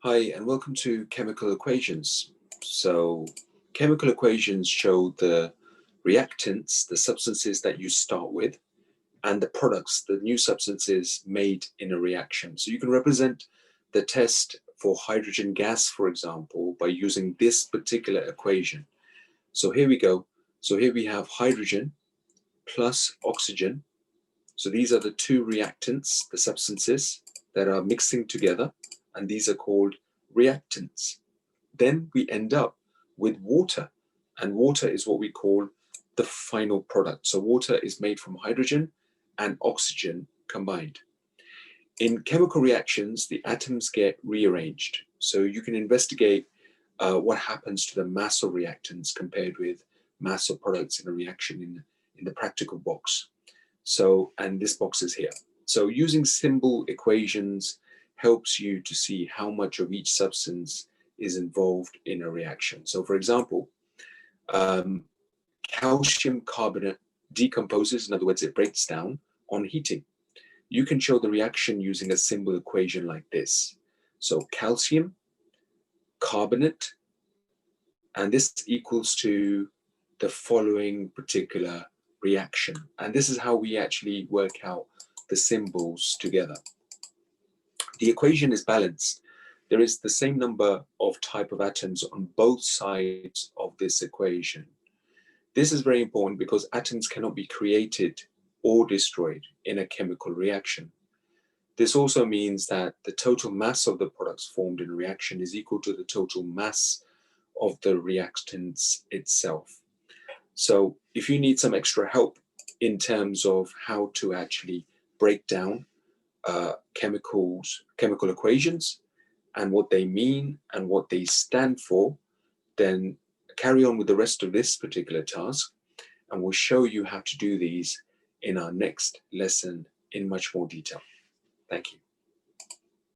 Hi, and welcome to chemical equations. So chemical equations show the reactants, the substances that you start with, and the products, the new substances made in a reaction. So you can represent the test for hydrogen gas, for example, by using this particular equation. So here we go. So here we have hydrogen plus oxygen. So these are the two reactants, the substances that are mixing together, and these are called reactants. Then we end up with water, and water is what we call the final product. So water is made from hydrogen and oxygen combined. In chemical reactions, the atoms get rearranged. So you can investigate what happens to the mass of reactants compared with mass of products in a reaction in the practical box. So, and this box is here. So using symbol equations helps you to see how much of each substance is involved in a reaction. So for example, calcium carbonate decomposes, in other words, it breaks down on heating. You can show the reaction using a symbol equation like this. So calcium, carbonate, and this equals to the following particular reaction. And this is how we actually work out the symbols together. The equation is balanced. There is the same number of type of atoms on both sides of this equation. This is very important because atoms cannot be created or destroyed in a chemical reaction. This also means that the total mass of the products formed in a reaction is equal to the total mass of the reactants itself. So if you need some extra help in terms of how to actually break down chemical equations and what they mean and what they stand for, then carry on with the rest of this particular task, and we'll show you how to do these in our next lesson in much more detail. Thank you.